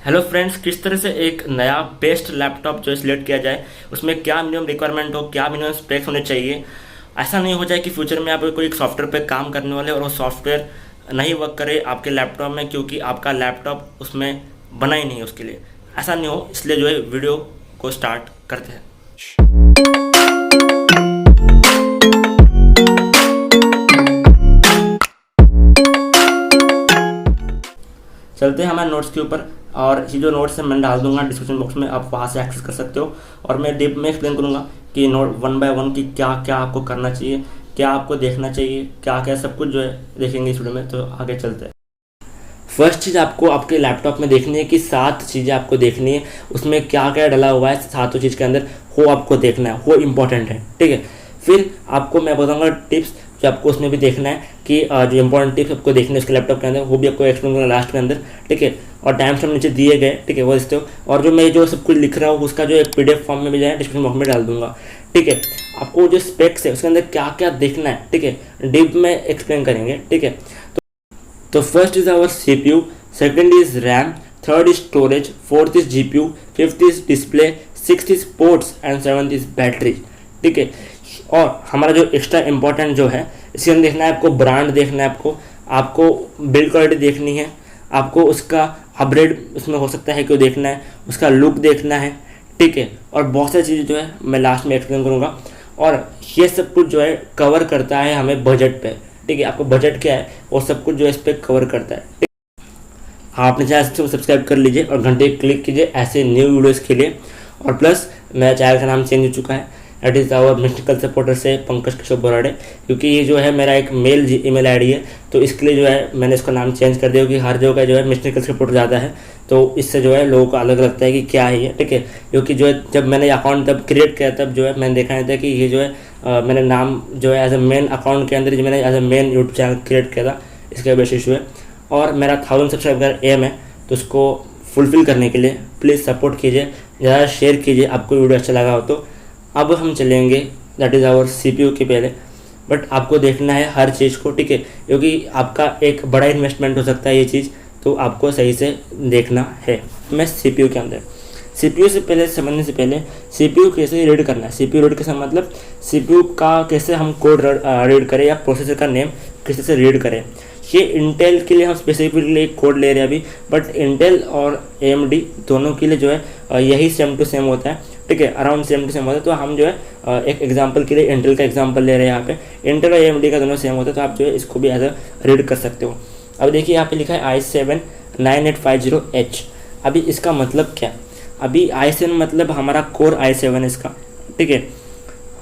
Hello friends, किस तरह से एक नया बेस्ट लैपटॉप जो सिलेक्ट किया जाए, उसमें क्या मिनिमम रिक्वायरमेंट हो, क्या मिनिमम स्पेक्स होने चाहिए। ऐसा नहीं हो जाए कि फ्यूचर में आप कोई एक सॉफ्टवेयर पे काम करने वाले और वो सॉफ्टवेयर नहीं वर्क करे आपके लैपटॉप में, क्योंकि आपका लैपटॉप उसमें बना ही नहीं है उसके लिए। ऐसा नहीं हो, इसलिए जो है वीडियो को स्टार्ट करते हैं। चलते हैं हमारे नोट्स के ऊपर, और ये जो नोट्स है मैं डाल दूंगा डिस्क्रिप्शन बॉक्स में, आप वहाँ से एक्सेस कर सकते हो। और मैं डीप में एक्सप्लेन करूँगा कि नोट 1 बाय 1 की क्या क्या आपको करना चाहिए, क्या आपको देखना चाहिए, क्या क्या सब कुछ जो है देखेंगे इस वीडियो में। तो आगे चलते हैं। फर्स्ट चीज़ आपको आपके लैपटॉप में देखनी है कि 7 चीज़ें आपको देखनी है, उसमें क्या क्या डला हुआ है 7 चीज़ के अंदर, वो आपको देखना है, वो इम्पोर्टेंट है। ठीक है, फिर आपको मैं बताऊंगा टिप्स जो आपको उसमें भी देखना है कि जो इंपॉर्टेंट टिप्स आपको देखने हैं उसके लैपटॉप के अंदर, वो भी आपको एक्सप्लेन करूँगा लास्ट के अंदर। ठीक है, और टाइम स्टैम्प नीचे दिए गए, ठीक है, वो देखते हो। और जो मैं जो सब कुछ लिख रहा हूँ उसका जो एक PDF फॉर्म में भी जाए डिस्क्रिप्शन बॉक्स में डाल दूंगा। ठीक है, आपको जो स्पेक्स है उसके अंदर क्या क्या देखना है, ठीक है, डीप में एक्सप्लेन करेंगे। ठीक है, तो first is our CPU, second is RAM, third is storage, fourth is GPU, fifth is display, sixth is ports and seventh is battery. ठीक है, और हमारा जो एक्स्ट्रा इंपॉर्टेंट जो है इसके अंदर देखना है आपको ब्रांड देखना है, आपको बिल्ड क्वालिटी देखनी है, आपको उसका अपग्रेड उसमें हो सकता है क्यों देखना है, उसका लुक देखना है। ठीक है, और बहुत सारी चीज़ें जो है मैं लास्ट में एक्सप्लेन करूँगा। और ये सब कुछ जो है कवर करता है हमें बजट पे। ठीक है, आपको बजट क्या है वो सब कुछ जो है इस पर कवर करता है। आपने चैनल को सब्सक्राइब कर लीजिए और घंटे क्लिक कीजिए ऐसे न्यू वीडियोस के लिए। और प्लस मेरा चैनल का नाम चेंज हो चुका है, that is our mystical supporter से पंकज किशोर बोराडे, क्योंकि ये जो है मेरा एक मेल ईमेल आईडी है, तो इसके लिए जो है मैंने इसका नाम चेंज कर दिया, क्योंकि हर जगह जो है मिस्टिकल सपोर्टर ज़्यादा है, तो इससे जो है लोगों को अलग लगता है कि क्या है ये। ठीक है, क्योंकि जो है जब मैंने अकाउंट तब क्रिएट किया तब जो है मैंने देखा नहीं था कि ये जो है मैंने नाम जो है एज अ मेन अकाउंट के अंदर जो मैंने as a main YouTube channel create किया था, इसका बेस इशू है। और मेरा 1000 सब्सक्राइबर एम है, तो उसको फुलफ़िल करने के लिए प्लीज़ सपोर्ट कीजिए, ज़्यादा शेयर कीजिए आपको वीडियो अच्छा लगा हो तो। अब हम चलेंगे दैट इज़ आवर CPU के पहले, बट आपको देखना है हर चीज़ को। ठीक है, क्योंकि आपका एक बड़ा इन्वेस्टमेंट हो सकता है ये चीज़, तो आपको सही से देखना है। मैं CPU के अंदर CPU से पहले समझने से पहले CPU कैसे रीड करना है, CPU रीड कैसे मतलब CPU का कैसे हम कोड रीड करें या प्रोसेसर का नेम कैसे से रीड करें। ये इंटेल के लिए हम स्पेसिफिकली एक कोड ले रहे हैं अभी, बट इंटेल और AMD दोनों के लिए जो है यही सेम टू सेम होता है। ठीक है, अराउंड सेम टू सेम होता है। तो हम जो है एक एग्जांपल के लिए इंटेल का एग्जांपल ले रहे हैं यहाँ पे। इंटेल और AMD का दोनों सेम होता है, तो आप जो है इसको भी एज अ रीड कर सकते हो। अब देखिए यहाँ पे लिखा है i7-9850H। अभी इसका मतलब क्या, अभी i7 मतलब हमारा कोर i7 है इसका। ठीक है,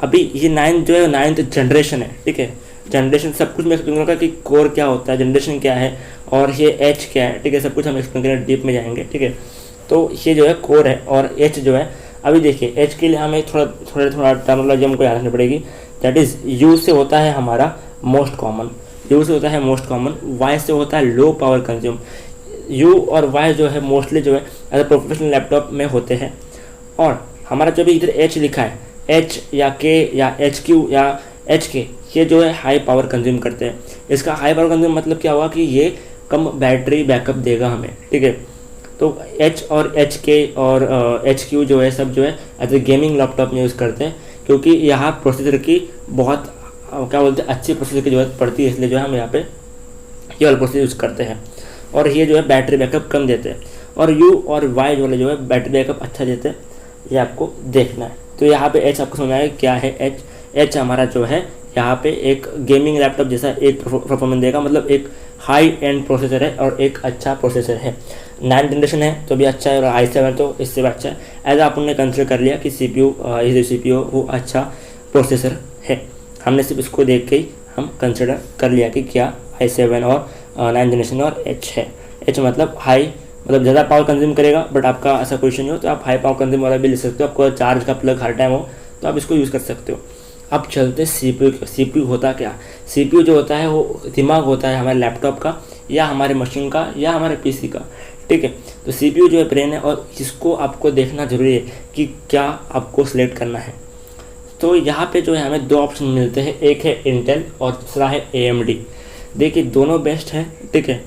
अभी ये 9 जो है 9th जनरेशन है। ठीक है, जनरेशन सब कुछ मैं एक्सप्लेन करूँगा कि कोर क्या होता है, जनरेशन क्या है, और ये H क्या है। ठीक है, सब कुछ हम एक्सप्लेन करेंगे, डीप में जाएंगे। ठीक है, तो ये जो है कोर है और H जो है, अभी देखिए H के लिए हमें थोड़ा टर्मिनोलॉजी हमको याद रखनी पड़ेगी। दैट इज़ U से होता है हमारा मोस्ट कॉमन, U से होता है मोस्ट कॉमन, Y से होता है लो पावर कंज्यूम। U और Y जो है मोस्टली जो है एज अ प्रोफेशनल लैपटॉप में होते हैं। और हमारा जो भी इधर H लिखा है, H या K या HQ या HK, ये जो है हाई पावर कंज्यूम करते हैं। इसका हाई पावर कंज्यूम मतलब क्या हुआ कि ये कम बैटरी बैकअप देगा हमें। ठीक है, तो H और HK और HQ जो है सब जो है एज ए गेमिंग लैपटॉप में यूज़ करते हैं, क्योंकि यहाँ प्रोसेसर की बहुत क्या बोलते हैं अच्छी प्रोसेसर की ज़रूरत पड़ती है, इसलिए जो है हम यहाँ पे ये वाला प्रोसेसर यूज़ करते हैं। और ये जो है बैटरी बैकअप कम देते हैं, और U और Y वाले जो है बैटरी बैकअप अच्छा देते हैं, ये आपको देखना है। तो यहाँ पे H आपको समझ आएगा क्या है H हमारा जो है यहाँ पे एक गेमिंग लैपटॉप जैसा एक परफॉर्मेंस देगा, मतलब एक हाई एंड प्रोसेसर है और एक अच्छा प्रोसेसर है। 9th जनरेशन है तो भी अच्छा है, और i7 तो इससे भी अच्छा है। एज आपने कंसिडर कर लिया कि CPU वो अच्छा प्रोसेसर है, हमने सिर्फ इसको देख के ही हम कंसिडर कर लिया कि क्या i7 और 9th जनरेशन और H है। H मतलब हाई, मतलब ज़्यादा पावर कंज्यूम करेगा, बट आपका ऐसा क्वेश्चन नहीं हो तो आप हाई पावर कंज्यूम वाला भी ले सकते हो। आपको चार्ज का प्लग हर टाइम हो तो आप इसको यूज़ कर सकते हो। अब चलते CPU। CPU होता क्या, CPU जो होता है वो दिमाग होता है हमारे लैपटॉप का या हमारे मशीन का या हमारे PC का। ठीक है, तो CPU जो है ब्रेन है, और इसको आपको देखना जरूरी है कि क्या आपको सिलेक्ट करना है। तो यहाँ पे जो है हमें 2 ऑप्शन मिलते हैं, एक है इंटेल और दूसरा है AMD। देखिए दोनों बेस्ट हैं। ठीक है,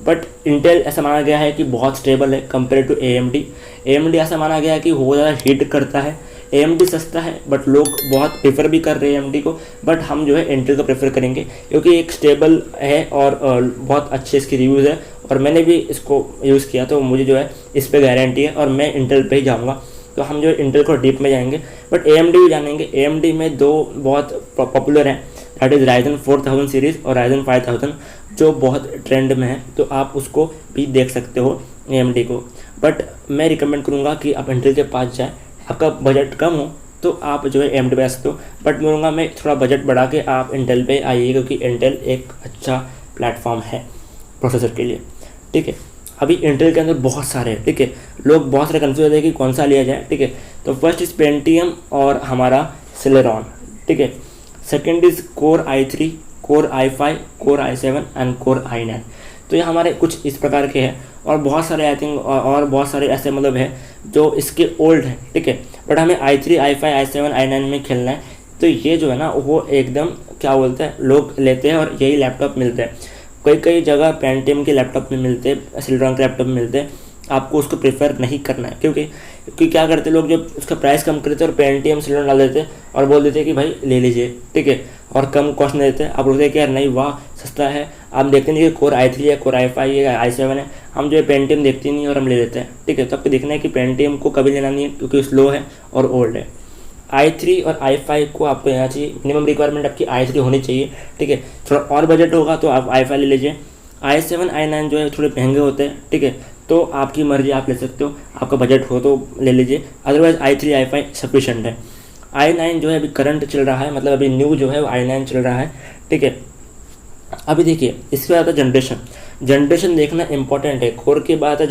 बट इंटेल ऐसा माना गया है कि बहुत स्टेबल है कंपेयर टू AMD ऐसा माना गया है कि वो ज़्यादा हीट करता है। AMD सस्ता है बट लोग बहुत प्रेफर भी कर रहे हैं AMD को, बट हम जो है इंटेल को प्रेफर करेंगे क्योंकि एक स्टेबल है और बहुत अच्छे इसकी रिव्यूज़ है, और मैंने भी इसको यूज़ किया तो मुझे जो है इस पर गारंटी है और मैं इंटेल पे ही जाऊँगा। तो हम जो इंटेल को डीप में जाएंगे, बट AMD भी जानेंगे। AMD में दो बहुत पॉपुलर हैं, दैट इज़ Ryzen 4000 सीरीज़ और Ryzen 5000, जो बहुत ट्रेंड में है, तो आप उसको भी देख सकते हो AMD को। बट मैं रिकमेंड करूँगा कि आप इंटेल के पास जाए, आपका बजट कम हो तो आप जो है AMD पे आ सकते हो, बट बोलूँगा मैं थोड़ा बजट बढ़ा के आप इंटेल पे आइए क्योंकि इंटेल एक अच्छा प्लेटफॉर्म है प्रोसेसर के लिए, ठीक है। अभी इंटेल के अंदर बहुत सारे हैं, ठीक है, लोग बहुत सारे कन्फ्यूज होते हैं कि कौन सा लिया जाए, ठीक है। तो फर्स्ट इज़ पेंटियम और हमारा सेलेरॉन, ठीक है। Second is core i3, core i5, core i7 and core i9। तो ये हमारे कुछ इस प्रकार के हैं, और बहुत सारे आई थिंक और बहुत सारे ऐसे मतलब है जो इसके ओल्ड हैं, ठीक है। बट हमें i3, i5, i7, i9 में खेलना है, तो ये जो है ना वो एकदम क्या बोलते हैं लोग लेते हैं और यही लैपटॉप मिलते हैं। कई जगह पेंटियम के लैपटॉप में मिलते हैं, सेलेरॉन के लैपटॉप में मिलते हैं, आपको उसको प्रेफर नहीं करना है क्योंकि क्या करते लोग जब उसका प्राइस कम करते और पेंटियम सेलेरॉन डाल देते और बोल देते कि भाई ले लीजिए, ठीक है, और कम कॉस्ट में देते हैं। आप बोलते हैं कि यार नहीं वाह सस्ता है, आप देखते नहीं कि कोर i3 है, कोर i5 है, i7 है, हम जो है पेंटियम देखते नहीं और हम ले लेते हैं, ठीक है। तो आपको देखना है कि पेंटियम को कभी लेना नहीं है क्योंकि स्लो है और ओल्ड है। i3 और i5 को आपको लेना चाहिए, मिनिमम रिक्वायरमेंट आपकी i3 होनी चाहिए, ठीक है। थोड़ा और बजट होगा तो आप i5 ले लीजिए। i7, i9 जो है थोड़े महंगे होते हैं, ठीक है, तो आपकी मर्जी, आप ले सकते हो, आपका बजट हो तो ले लीजिए, अदरवाइज i3, i5 सफिशेंट है। i9 जो है अभी करंट चल रहा है, मतलब अभी न्यू जो है वो i9 चल रहा है, ठीक है। अभी देखिए इसके बाद आता है जनरेशन देखना इंपॉर्टेंट है। कोर के बाद आता है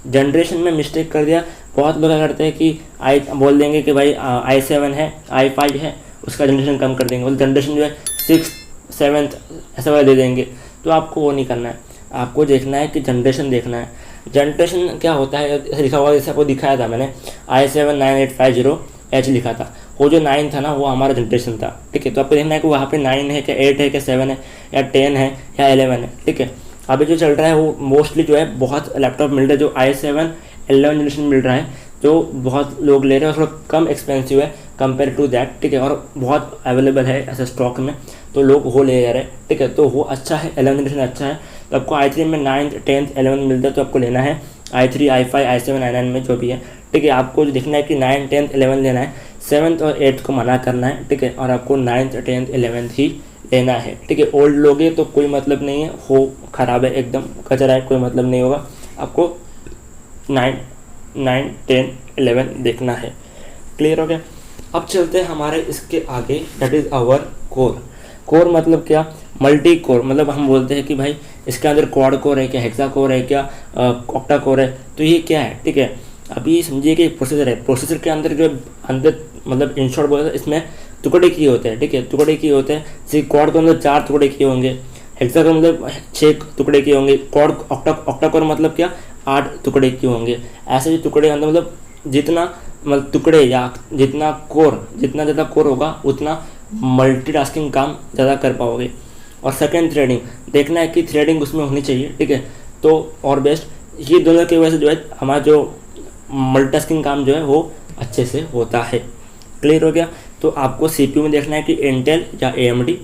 जनरेशन में मिस्टेक कर दिया, बहुत लोग क्या करते हैं कि बोल देंगे कि भाई i7 है, i5 है, उसका जनरेशन कम कर देंगे, मतलब जनरेशन जो है 6th 7th ऐसा वाला दे देंगे, तो आपको वो नहीं करना है। आपको देखना है कि जनरेशन देखना है। जनरेशन क्या होता है लिखा हुआ, जैसे आपको दिखाया था मैंने i7 9850H लिखा था, वो जो 9 था ना वो हमारा जनरेशन था, ठीक है। तो आपको देखना है कि वहाँ पे 9 है क्या 8 है क्या 7 है या 10 है या 11 है, ठीक है। अभी जो चल रहा है वो मोस्टली जो है बहुत लैपटॉप मिल रहा है जो i7 11 जनरेशन मिल रहा है, जो बहुत लोग ले रहे हैं और थोड़ा कम एक्सपेंसिव है कंपेयर टू दैट, ठीक है, और बहुत अवेलेबल है ऐसे स्टॉक में, तो लोग वो ले जा रहे हैं, ठीक है। तो वो अच्छा है, 11 जनरेशन अच्छा है। तो आपको i3 में 9th 10th 11 मिलता है, तो आपको लेना है i3 i5 i7 i9 में जो भी है, ठीक है। आपको जो देखना है कि 9th 10th 11 लेना है, 7th और 8th को मना करना है, ठीक है, और आपको 9th 10th 11th ही लेना है, ठीक है। ओल्ड लोगे तो कोई मतलब नहीं है, वो ख़राब है, एकदम कचरा है, कोई मतलब नहीं होगा। आपको 9 10 11 देखना है। क्लियर हो गया? अब चलते हैं हमारे इसके आगे, दैट इज़ आवर कोर मतलब क्या, मल्टी कोर, मतलब हम बोलते हैं कि भाई इसके अंदर क्वाड कोर है क्या, हेक्सा कोर है क्या, ऑक्टा कोर है, तो ये क्या है, ठीक है। अभी समझिए कि प्रोसेसर है, प्रोसेसर के अंदर जो अंदर मतलब इन शॉर्ट बोलते हैं इसमें टुकड़े किए होते हैं, ठीक है, टुकड़े किए होते हैं। जैसे क्वाड के अंदर 4 टुकड़े किए होंगे, हेक्सा का मतलब 6 टुकड़े किए होंगे, क्वाड ऑक्टा कोर मतलब क्या 8 टुकड़े किए होंगे। ऐसे जो टुकड़े अंदर मतलब जितना मतलब टुकड़े या जितना ज़्यादा कोर होगा उतना मल्टीटास्किंग काम ज़्यादा कर पाओगे। और सेकंड थ्रेडिंग देखना है कि थ्रेडिंग उसमें होनी चाहिए, ठीक है, तो और बेस्ट ये दोनों की वजह से जो है हमारा जो मल्टीटास्किंग काम जो है वो अच्छे से होता है। क्लियर हो गया? तो आपको CPU में देखना है कि इंटेल या AMD।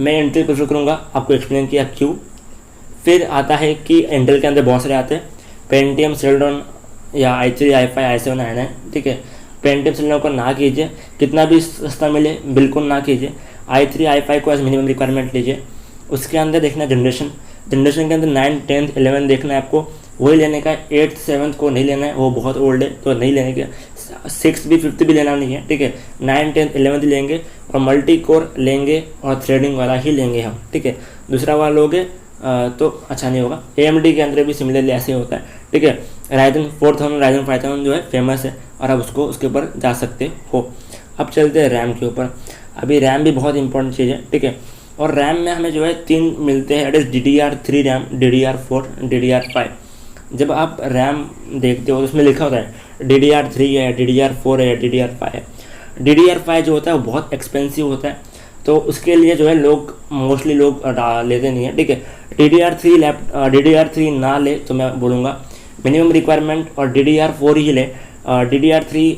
मैं इंटेल प्रेफर करूँगा, आपको एक्सप्लेन किया क्यों। फिर आता है कि इंटेल के अंदर बहुत सारे आते हैं, पेंटियम सेलेरॉन या i3 i5 i7 i9, ठीक है। पेंटियम सेलेरॉन को ना कीजिए, कितना भी सस्ता मिले बिल्कुल ना कीजिए। i3 i5 को एज मिनिमम रिक्वायरमेंट लीजिए। उसके अंदर देखना जनरेशन के अंदर 9 10 11 देखना है आपको, वही लेने का है। 8th 7th को नहीं लेना है, वो बहुत ओल्ड है तो नहीं लेने का। 6th भी 5th भी लेना नहीं है, ठीक है। 9 10 11 लेंगे और मल्टी कोर लेंगे और थ्रेडिंग वाला ही लेंगे हम, ठीक है। दूसरा वाला लोगे तो अच्छा नहीं होगा। AMD के अंदर भी सिमिलरली ऐसे होता है, ठीक है। Ryzen 4000 Ryzen 5000 जो है फेमस है और आप उसके ऊपर जा सकते हो। अब चलते हैं रैम के ऊपर। अभी रैम भी बहुत इंपॉर्टेंट चीज़ है, ठीक है। और रैम में हमें जो है 3 मिलते हैं, that is DDR3 RAM, DDR4, DDR5। जब आप रैम देखते हो तो उसमें लिखा होता है DDR3 है, DDR4 है, DDR5 है। DDR5 जो होता है वो बहुत एक्सपेंसिव होता है, तो उसके लिए जो है लोग मोस्टली लोग लेते नहीं है, ठीक है। DDR3 ना ले तो मैं बोलूँगा मिनिमम रिक्वायरमेंट और DDR4 ही ले। DDR3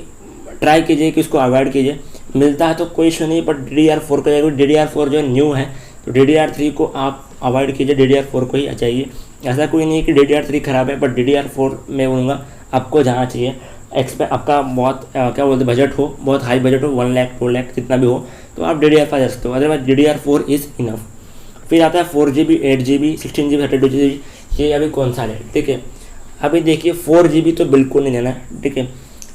ट्राई कीजिए कि उसको अवॉइड कीजिए, मिलता है तो कोई इशू नहीं, बट DDR4 का जाएगा। DDR4 जो है न्यू है, तो DDR3 को आप अवॉइड कीजिए, DDR4 को ही चाहिए। ऐसा कोई नहीं है कि DDR3 ख़राब है, बट DDR4 मैं बोलूँगा आपको जाना चाहिए। आपका बहुत क्या बोलते बजट हो, बहुत हाई बजट हो, 1 लाख 2 लाख जितना भी हो, तो आप DDR5 जा सकते हो, अदरवाइज DDR4 इज़ इनफ। फिर आता है 4GB 8GB 16GB 32GB, ये अभी कौन सा है, ठीक है। अभी देखिए 4GB तो बिल्कुल नहीं लेना है, ठीक है,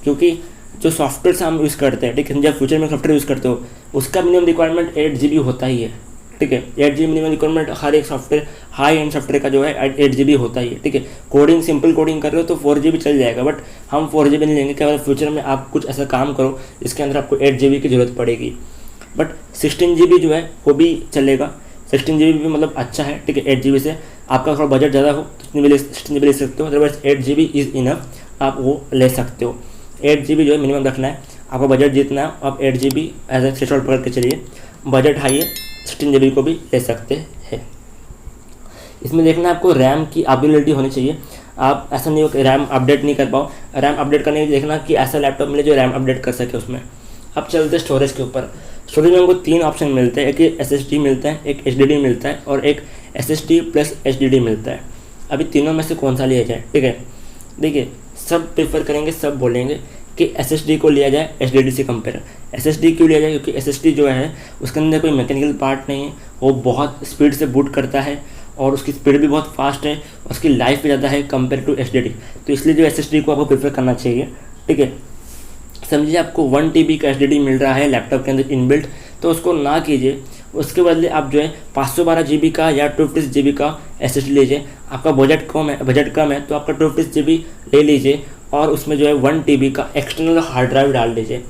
क्योंकि जो सॉफ्टवेयर हम यूज़ करते हैं, ठीक है, जब फ्यूचर में सॉफ्टवेयर यूज़ करते हो उसका मिनिमम रिक्वायरमेंट 8GB होता ही है, ठीक है। 8GB मिनिमम रिक्वायरमेंट हर एक सॉफ्टवेयर, हाई एंड सॉफ्टवेयर का जो है 8GB होता ही है, ठीक है। कोडिंग सिंपल कोडिंग कर रहे हो तो 4GB चल जाएगा, बट हम 4GB नहीं लेंगे, क्या फ्यूचर में आप कुछ ऐसा काम करो जिसके अंदर आपको 8GB की ज़रूरत पड़ेगी। बट 16GB जो है वो भी चलेगा, 16GB भी मतलब अच्छा है, ठीक है। 8GB से आपका थोड़ा बजट ज़्यादा हो तो 16GB ले सकते हो, अदरवाइज 8GB इज़ इनफ, आप वो ले सकते हो। 8GB जो है मिनिमम रखना है, आपका बजट जितना है आप 8GB एज ए थ्रेशोल्ड पकड़ के चलिए। बजट हाई है 16GB को भी ले सकते हैं। इसमें देखना है आपको रैम की अवेलेबिलिटी होनी चाहिए, आप ऐसा नहीं हो कि रैम अपडेट नहीं कर पाओ। रैम अपडेट करने के देखना कि ऐसा लैपटॉप मिले जो रैम अपडेट कर सके उसमें। अब चलते स्टोरेज के ऊपर। स्टोरेज में हमको 3 ऑप्शन मिलते हैं, एक SSD मिलता है, एक HDD मिलता है और एक SSD प्लस HDD मिलता है। अभी तीनों में से कौन सा लिया जाए, ठीक है। देखिए सब प्रेफर करेंगे, सब बोलेंगे कि SSD को लिया जाए HDD से कंपेयर। SSD क्यों लिया जाए, क्योंकि SSD जो है उसके अंदर कोई मैकेनिकल पार्ट नहीं है, वो बहुत स्पीड से बूट करता है और उसकी स्पीड भी बहुत फास्ट है, उसकी लाइफ भी ज़्यादा है कंपेयर टू HDD। तो इसलिए जो SSD को आपको प्रेफर करना चाहिए, ठीक है। समझिए आपको 1 TB का HDD मिल रहा है लैपटॉप के अंदर इनबिल्ट, तो उसको ना कीजिए, उसके बदले आप जो है 512 GB का या 256 GB का SSD लीजिए। आपका बजट कम है तो आपका 256 GB ले लीजिए और उसमें जो है 1 TB का एक्सटर्नल हार्ड ड्राइव डाल दीजिए।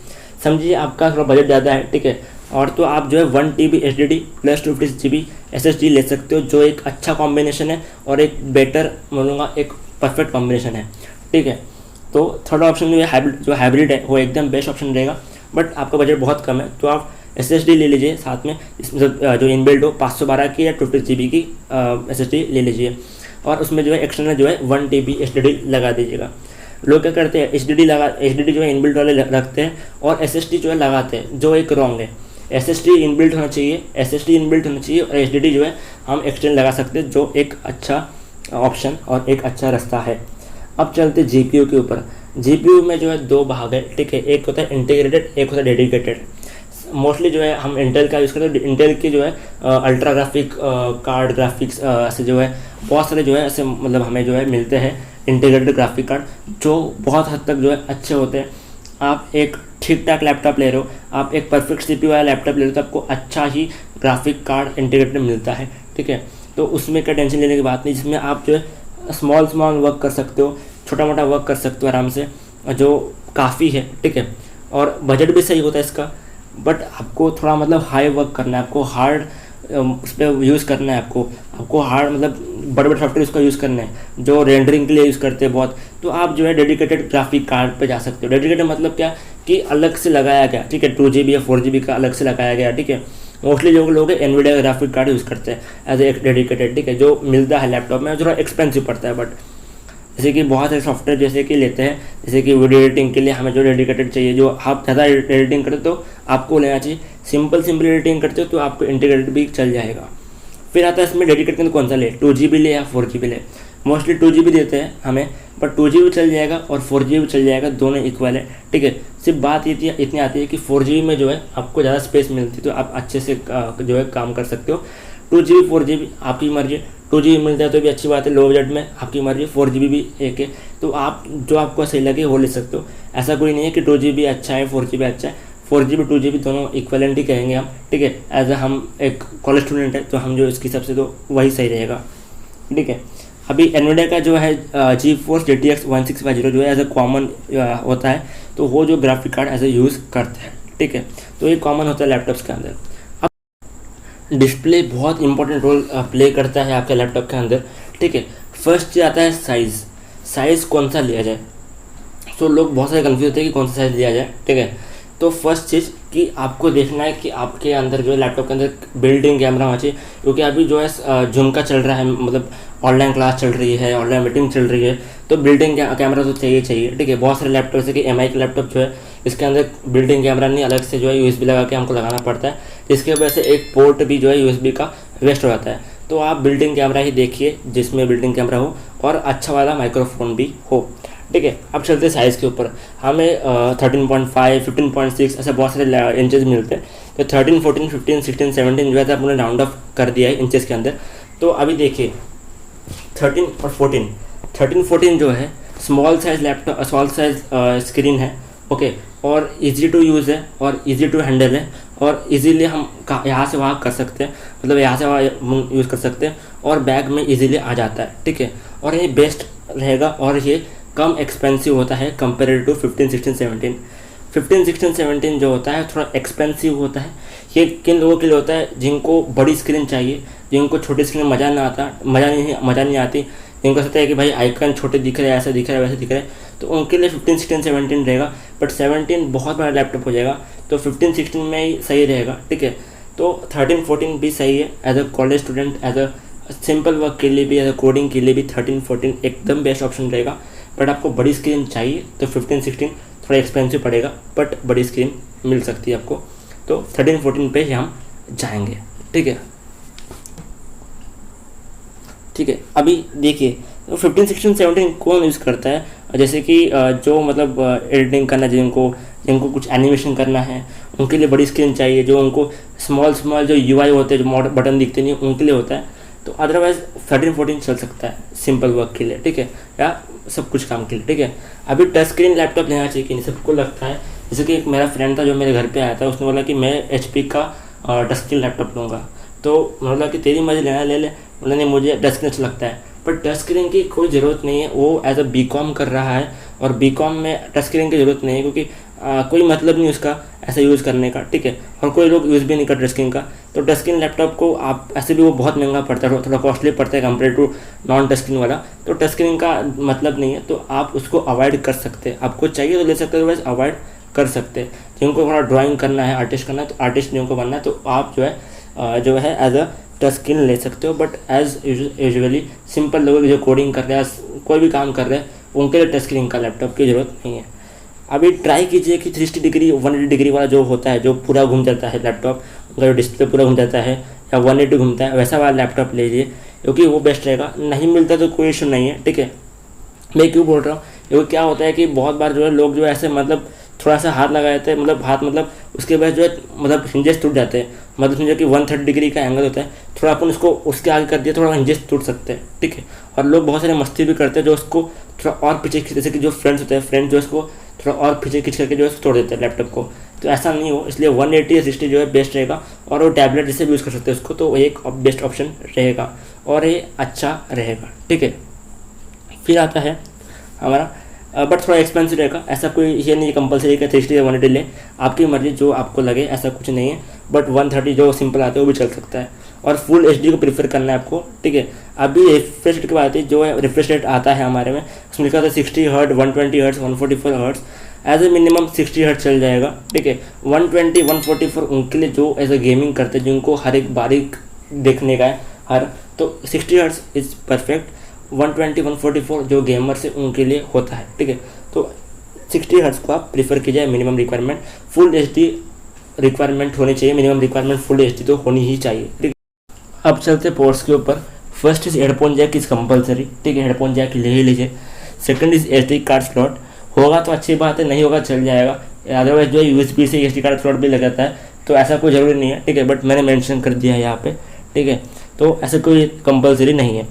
समझिए आपका थोड़ा बजट ज़्यादा है, ठीक है, और तो आप जो है 1 TB HDD plus 256 GB SSD ले सकते हो, जो एक अच्छा कॉम्बिनेशन है और एक बेटर बोलूँगा एक परफेक्ट कॉम्बिनेशन है, ठीक है। तो थर्ड ऑप्शन जो हाइब्रिड है वो एकदम बेस्ट ऑप्शन रहेगा, बट आपका बजट बहुत कम है तो आप SSD ले लीजिए साथ में, इसमें जो इनबिल्ट हो 512 की या 256 GB की SSD ले लीजिए और उसमें जो है एक्सटर्नल जो है 1 TB HDD लगा दीजिएगा। लोग क्या करते हैं HDD जो है इनबिल्ट वाले रखते हैं और SSD जो है लगाते हैं, जो एक रॉन्ग है। SSD इनबिल्ट होना चाहिए और HDD जो है हम एक्सटर्नल लगा सकते हैं, जो एक अच्छा ऑप्शन और एक अच्छा रास्ता है। अब चलते GPU के ऊपर। GPU में जो है 2 भाग है, ठीक है, एक होता है इंटीग्रेटेड, एक होता है डेडिकेटेड। मोस्टली जो है हम इंटेल का यूज़ करते हैं, इंटेल की जो है अल्ट्रा ग्राफिक कार्ड ग्राफिक्स ऐसे जो है बहुत सारे जो है ऐसे मतलब हमें जो है मिलते हैं इंटीग्रेटेड ग्राफिक कार्ड, जो बहुत हद तक जो है अच्छे होते हैं। आप एक ठीक ठाक लैपटॉप ले रहे हो, आप एक परफेक्ट CPU वाला लैपटॉप ले रहे हो तो आपको अच्छा ही ग्राफिक कार्ड इंटीग्रेटेड मिलता है, ठीक है। तो उसमें क्या टेंशन लेने की बात नहीं, जिसमें आप जो है स्मॉल वर्क कर सकते हो, छोटा मोटा वर्क कर सकते हो आराम से, जो काफ़ी है, ठीक है, और बजट भी सही होता है इसका। बट आपको थोड़ा मतलब हाई वर्क करना है, आपको हार्ड उस पर यूज़ करना है, आपको हार्ड मतलब बड़े बड़े सॉफ्टवेयर उसका यूज़ करना है जो रेंडरिंग के लिए यूज़ करते हैं बहुत, तो आप जो है डेडिकेटेड ग्राफिक कार्ड पे जा सकते हो। डेडिकेटेड मतलब क्या कि अलग से लगाया गया, ठीक है, 2GB या 4GB का अलग से लगाया गया, ठीक है। मोस्टली जो लोग एनवीडिया का ग्राफिक कार्ड यूज़ करते हैं एज ए डेडिकेटेड, ठीक है, जो मिलता है लैपटॉप में, थोड़ा एक्सपेंसिव पड़ता है। बट जैसे कि बहुत सारे सॉफ्टवेयर जैसे कि लेते हैं, जैसे कि वीडियो एडिटिंग के लिए हमें जो डेडिकेटेड चाहिए, जो आप ज़्यादा एडिटिंग करते हो आपको लेना चाहिए। सिंपल एडिटिंग करते हो तो आपको इंटीग्रेटेड भी चल जाएगा। फिर आता है इसमें डेडिकेटेड कौन सा ले, 2GB ले या 4GB ले। मोस्टली 2GB देते हैं हमें, पर 2GB चल जाएगा और 4GB चल जाएगा, दोनों इक्वल है, ठीक है। सिर्फ बात ये इतनी आती है कि 4GB में जो है आपको ज़्यादा स्पेस मिलती है तो आप अच्छे से जो है काम कर सकते हो। 2GB 4GB आपकी मर्जी, 2GB मिलता है तो भी अच्छी बात है, लो बजट में आपकी मर्जी, 4GB भी एक है, तो आप जो आपको सही लगे वो ले सकते हो। ऐसा कोई नहीं है कि 2GB अच्छा है 4GB अच्छा है, 4GB 2GB दोनों इक्वलेंट ही कहेंगे हम, ठीक है। एज हम एक कॉलेज स्टूडेंट है तो हम जो इसके हिसाब से तो वही सही रहेगा, ठीक है। अभी एनवीडिया का जो है GeForce GTX 1650 जो है एज ए कॉमन होता है, तो वो जो graphic card as a use करते हैं, ठीक है, तो ये कॉमन होता है लैपटॉप्स के अंदर। अब डिस्प्ले बहुत इंपॉर्टेंट रोल प्ले करता है आपके लैपटॉप के अंदर, ठीक है। फर्स्ट आता है साइज़ कौन सा लिया जाए। तो लोग बहुत सारे कन्फ्यूज होते हैं कि कौन सा साइज़ लिया जाए, ठीक है। तो फर्स्ट चीज़ कि आपको देखना है कि आपके अंदर जो है लैपटॉप के अंदर बिल्डिंग कैमरा होना चाहिए, क्योंकि अभी जो है जूम का चल रहा है, मतलब ऑनलाइन क्लास चल रही है, ऑनलाइन मीटिंग चल रही है, तो बिल्डिंग कैमरा तो चाहिए चाहिए। ठीक है, बहुत सारे लैपटॉप जैसे कि एम आई के लैपटॉप जो है इसके अंदर बिल्डिंग कैमरा नहीं, अलग से जो है USB लगा के हमको लगाना पड़ता है, जिसकी वजह से एक पोर्ट भी जो है USB का वेस्ट हो जाता है। तो आप बिल्डिंग कैमरा ही देखिए जिसमें बिल्डिंग कैमरा हो और अच्छा वाला माइक्रोफोन भी हो। ठीक है, अब चलते हैं साइज़ के ऊपर। हमें 13.5, 15.6 ऐसे बहुत सारे इंचेस मिलते हैं। तो 13, 14, 15, 16, 17 जो है अपने राउंड ऑफ कर दिया है इंचेस के अंदर। तो अभी देखिए 13 और 14 जो है small size laptop, small size screen है। ओके, और इजी टू यूज़ है और इजी टू हैंडल है और इजीली हम यहाँ से वहाँ कर सकते हैं, मतलब यहाँ से वहाँ यूज़ कर सकते हैं और बैग में इजीली आ जाता है। ठीक है, और ये बेस्ट रहेगा और ये कम एक्सपेंसिव होता है कंपेयर टू 15, 16, 17। 15, 16, 17 जो होता है थोड़ा एक्सपेंसिव होता है। ये किन लोगों के लिए होता है जिनको बड़ी स्क्रीन चाहिए, जिनको छोटी स्क्रीन में मज़ा नहीं आती, जिनको सोचता है कि भाई आइकन छोटे दिख रहे हैं, ऐसा दिख रहा है, वैसे दिख रहा है, तो उनके लिए 15, 16, 17 रहेगा। बट 17 बहुत बड़ा लैपटॉप हो जाएगा, तो 15, 16 में ही सही रहेगा। ठीक है, तो 13, 14 भी सही है as a college student, as a simple work के लिए भी, एज अ कोडिंग के लिए भी 13, 14 एकदम बेस्ट ऑप्शन रहेगा। बट आपको बड़ी स्क्रीन चाहिए तो 15, 16 थोड़ा एक्सपेंसिव पड़ेगा, बट बड़ी स्क्रीन मिल सकती है आपको, तो 13, 14 पे ही हम जाएंगे। ठीक है, ठीक है। अभी देखिए 15, 16, 17 कौन यूज़ करता है, जैसे कि जो मतलब एडिटिंग करना, जिनको कुछ एनिमेशन करना है उनके लिए बड़ी स्क्रीन चाहिए, जो उनको स्मॉल जो UI होते हैं, जो बटन दिखते नहीं, उनके लिए होता है। तो अदरवाइज़ 13, 14 चल सकता है सिंपल वर्क के लिए। ठीक है, या सब कुछ काम के लिए। ठीक है, अभी टच स्क्रीन लैपटॉप लेना चाहिए कि नहीं, सबको लगता है। जैसे कि एक मेरा फ्रेंड था जो मेरे घर पे आया था, उसने बोला कि मैं HP का टच स्क्रीन लैपटॉप लूँगा। तो बोला कि तेरी मर्जी लेना ले ले, बोला नहीं मुझे टच स्क्रीन अच्छा लगता है। पर टच स्क्रीन की कोई ज़रूरत नहीं है, वो एज अ BCom कर रहा है और BCom में टच स्क्रीन की ज़रूरत नहीं है, क्योंकि कोई मतलब नहीं उसका ऐसा यूज़ करने का। ठीक है, और कोई लोग यूज़ भी नहीं करते टच स्क्रीन का। तो टच स्क्रीन लैपटॉप को आप ऐसे भी वो बहुत महंगा पड़ता है, थोड़ा कॉस्टली पड़ता है compare to non touch screen वाला। तो टच स्क्रीन का मतलब नहीं है, तो आप उसको अवॉइड कर सकते हैं। आपको चाहिए तो ले सकते हैं, अदरवाइज अवॉइड कर सकते हैं। जिनको थोड़ा ड्राइंग करना है, आर्टिस्ट करना है, तो आर्टिस्ट जिनको बनना है, तो आप जो है एज अ टच स्क्रीन ले सकते हो। बट एज यूजुअली सिंपल लोग जो कोडिंग कर रहे हैं, कोई भी काम कर रहे हैं, उनके लिए टच स्क्रीन का लैपटॉप की ज़रूरत नहीं है। अभी ट्राई कीजिए कि 360 डिग्री 180 डिग्री वाला जो होता है, जो पूरा घूम जाता है लैपटॉप, उनका जो डिस्प्ले पूरा घूम जाता है या 180 घूमता है, वैसा वाला लैपटॉप लीजिए, क्योंकि वो बेस्ट रहेगा। नहीं मिलता तो कोई इशू नहीं है। ठीक है, मैं क्यों बोल रहा हूँ, क्योंकि क्या होता है कि बहुत बार जो है लोग जो है ऐसे मतलब थोड़ा सा हाथ लगा देते हैं, मतलब उसके बाद जो है मतलब हिंजेस टूट जाते हैं। मतलब समझो कि 130 डिग्री का एंगल होता है, थोड़ा अपन उसको उसके आगे कर दिया, थोड़ा हिंजेस टूट सकते हैं। ठीक है, और लोग बहुत सारे मस्ती भी करते हैं जो उसको थोड़ा और पीछे खींच, जैसे कि जो फ्रेंड्स होते हैं, फ्रेंड जो उसको थोड़ा और पीछे खींच करके जो है तोड़ देते हैं लैपटॉप को। तो ऐसा नहीं हो, इसलिए 180 या 60 जो है बेस्ट रहेगा, और वो टैबलेट जैसे भी यूज़ कर सकते हैं उसको, तो एक बेस्ट ऑप्शन रहेगा और ये अच्छा रहेगा। ठीक है, फिर आता है हमारा बट थोड़ा एक्सपेंसिव रहेगा। ऐसा कोई ये नहीं कंपलसरी का 360 या 180 ले, आपकी मर्जी, जो आपको लगे, ऐसा कुछ नहीं है। बट 130 जो सिंपल आता है वो भी चल सकता है, और फुल HD को प्रीफर करना है आपको। ठीक है, अभी रिफ्रेश रेट की बात है, जो है रिफ्रेश रेट आता है हमारे में, उसमें लिखा था 60 hertz, 120 hertz, 144 hertz. As a minimum 60 hertz चल जाएगा। ठीक है, 120, 144 उनके लिए जो एज ए गेमिंग करते हैं, जिनको हर एक बारीक देखने का है तो 60 हर्ट्ज इज़ परफेक्ट। 120, 144 जो गेमर से उनके लिए होता है। ठीक है, तो 60 हर्ट्ज को आप प्रीफर कीजिए minimum requirement. Full HD requirement होनी चाहिए, मिनिमम रिक्वायरमेंट फुल HD तो होनी ही चाहिए। ठीक है, अब चलते पोर्ट्स के ऊपर। First is headphone jack is compulsory. ठीक है, हेडफोन जैक ले ही लीजिए। Second is SD card slot, होगा तो अच्छी बात है, नहीं होगा चल जाएगा। अदरवाइज जो है USB से SD कार्ड स्लॉट भी लगाता है, तो ऐसा कोई ज़रूरी नहीं है। ठीक है, बट मैंने मेंशन कर दिया है यहाँ पे। ठीक है, तो ऐसा कोई कंपलसरी नहीं है।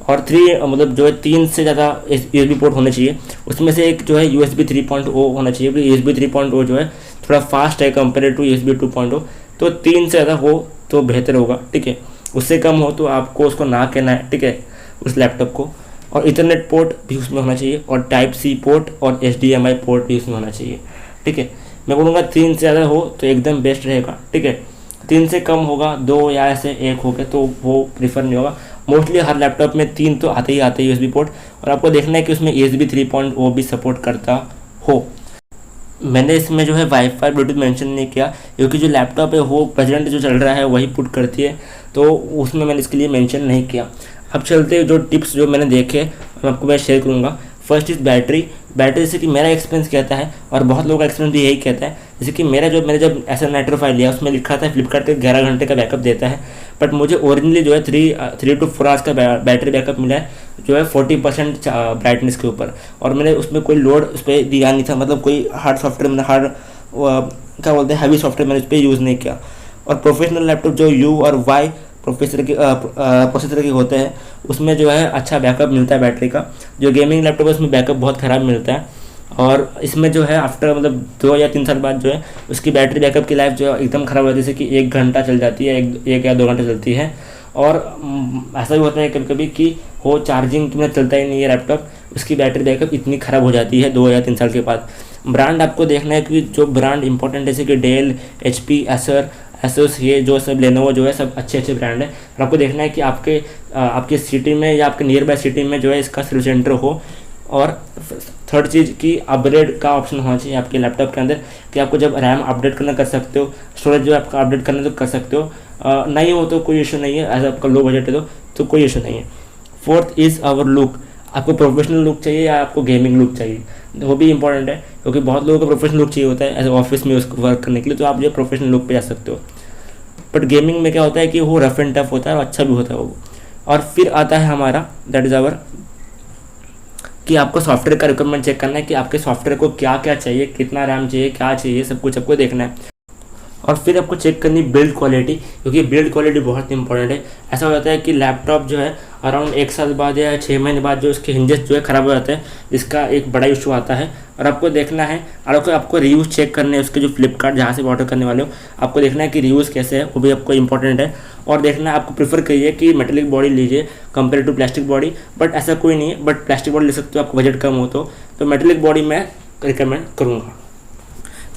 और 3 मतलब जो है 3 से ज़्यादा USB पोर्ट होने चाहिए। उसमें से एक जो है USB 3.0 होना चाहिए, क्योंकि USB 3.0 जो है थोड़ा फास्ट है कंपेयर टू USB 2.0, तो 3 से ज़्यादा हो तो बेहतर होगा। ठीक है, उससे कम हो तो आपको उसको ना कहना है। ठीक है, उस लैपटॉप को। और इथरनेट पोर्ट भी उसमें होना चाहिए, और Type-C पोर्ट और HDMI पोर्ट भी उसमें होना चाहिए। ठीक है, मैं बोलूँगा 3 से ज़्यादा हो तो एकदम बेस्ट रहेगा। ठीक है, 3 से कम होगा, 2 या ऐसे 1 हो गए, तो वो प्रीफर नहीं होगा। मोस्टली हर लैपटॉप में 3 तो आते ही USB पोर्ट, और आपको देखना है कि उसमें USB 3.0 भी सपोर्ट करता हो। मैंने इसमें जो है वाईफाई ब्लूटूथ मेंशन नहीं किया, क्योंकि जो लैपटॉप है वो प्रेजेंट जो चल रहा है वही पुट करती है, तो उसमें मैंने इसके लिए मेंशन नहीं किया। अब चलते जो टिप्स जो मैंने देखे आपको मैं शेयर करूँगा। First is battery. बैटरी जैसे कि मेरा एक्सपीरियंस कहता है और बहुत लोगों का एक्सपीरियंस भी यही कहता है, जैसे कि मैंने जब ऐसा नाइट्रो फाइल लिया उसमें लिखा था फ्लिपकार्ट के 11 घंटे का बैकअप देता है, बट मुझे ओरिजिनली जो है 3 to 4 आवर्स का बैटरी बैकअप मिला है, जो है 40% ब्राइटनेस के ऊपर। और मैंने उसमें कोई लोड उस पर दिया नहीं था, मतलब कोई हार्ड सॉफ्टवेयर मैंने क्या बोलते हैं हैवी सॉफ्टवेयर मैंने उस पर यूज़ नहीं किया। और प्रोफेशनल लैपटॉप जो U और Y प्रोसेसर के होते हैं उसमें जो है अच्छा बैकअप मिलता है बैटरी का। जो गेमिंग लैपटॉप है उसमें बैकअप बहुत ख़राब मिलता है, और इसमें जो है आफ्टर मतलब 2 या 3 साल बाद जो है उसकी बैटरी बैकअप की लाइफ जो है एकदम ख़राब होती है, जैसे कि 1 घंटा चल जाती है, 1 या 2 घंटे चलती है। और ऐसा भी होता है कभी कभी कि वो चार्जिंग में चलता ही नहीं है लैपटॉप, उसकी बैटरी बैकअप इतनी ख़राब हो जाती है 2 या 3 साल के बाद। ब्रांड आपको देखना है कि जो ब्रांड इंपॉर्टेंट जैसे कि डेल, HP, एसोस, ये जो सब लेनोवो जो है सब अच्छे अच्छे ब्रांड है। और आपको देखना है कि आपके सिटी में या आपके नियर बाय सिटी में जो है इसका सर्विस सेंटर हो। और थर्ड चीज़ कि अपग्रेड का ऑप्शन होना चाहिए आपके लैपटॉप के अंदर, कि आपको जब रैम अपडेट करना कर सकते हो, स्टोरेज जो आपका अपडेट करना तो कर सकते हो, नहीं हो तो कोई इशू नहीं है, ऐसा आपका लो बजट है तो कोई इशू नहीं है। Fourth is our look. आपको प्रोफेशनल लुक चाहिए या आपको गेमिंग लुक चाहिए, वो भी इंपॉर्टेंट है, क्योंकि बहुत लोगों को प्रोफेशनल लुक चाहिए होता है एज ऑफिस में उसको वर्क करने के लिए, तो आप जो प्रोफेशनल लुक पे जा सकते हो। बट गेमिंग में क्या होता है कि वो रफ एंड टफ होता है और अच्छा भी होता है वो। और फिर आता है हमारा दैट इज़ आवर कि आपको सॉफ्टवेयर का रिक्वायरमेंट चेक करना है कि आपके सॉफ्टवेयर को क्या क्या चाहिए, कितना रैम चाहिए, क्या चाहिए, सब कुछ आपको देखना है। और फिर आपको चेक करनी बिल्ड क्वालिटी, क्योंकि बिल्ड क्वालिटी बहुत इंपॉर्टेंट है। ऐसा हो जाता है कि लैपटॉप जो है अराउंड 1 साल बाद या 6 महीने बाद जो उसके हिंजेस जो है ख़राब हो जाते हैं, इसका एक बड़ा इशू आता है। और आपको देखना है, और आपको रिव्यूज़ चेक करने हैं उसके, जो फ्लिपकार्ट जहाँ से ऑर्डर करने वाले हो आपको देखना है कि रिव्यूज़ कैसे है, वो भी आपको इंपॉर्टेंट है। और देखना है, आपको प्रीफर करिए कि मेटेलिक बॉडी लीजिए compare to plastic body, but ऐसा कोई नहीं है, बट प्लास्टिक बॉडी ले सकते हो आपको बजट कम हो तो मेटेलिक बॉडी मैं रिकमेंड करूँगा।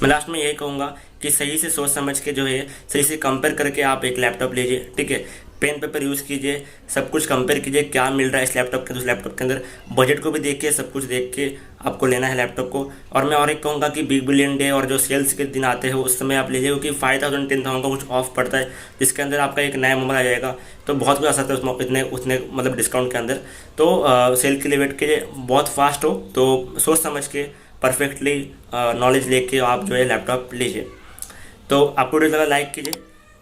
मैं लास्ट में यही कहूँगा कि सही से सोच समझ के जो है सही से कंपेयर करके आप एक लैपटॉप लीजिए, ठीक है। पेन पेपर यूज़ कीजिए, सब कुछ कंपेयर कीजिए क्या मिल रहा है इस लैपटॉप के उस लैपटॉप के अंदर, बजट को भी देखिए, सब कुछ देख के आपको लेना है लैपटॉप को। और मैं और एक कहूँगा कि बिग बिलियन डे और जो सेल्स के दिन आते हैं उस समय आप लीजिए, क्योंकि 5000 10,000 का कुछ ऑफ पड़ता है, जिसके अंदर आपका एक नया मोबाइल आ जाएगा, तो बहुत कुछ आ सकता है उसमें उतने मतलब डिस्काउंट के अंदर। तो सेल के लिए वेट कीजिए, बहुत फास्ट हो तो सोच समझ के परफेक्टली नॉलेज लेके आप जो है लैपटॉप लीजिए। तो आपको वीडियो लगा लाइक कीजिए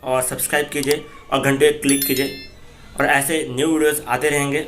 और सब्सक्राइब कीजिए और घंटे क्लिक कीजिए, और ऐसे न्यू वीडियोस आते रहेंगे।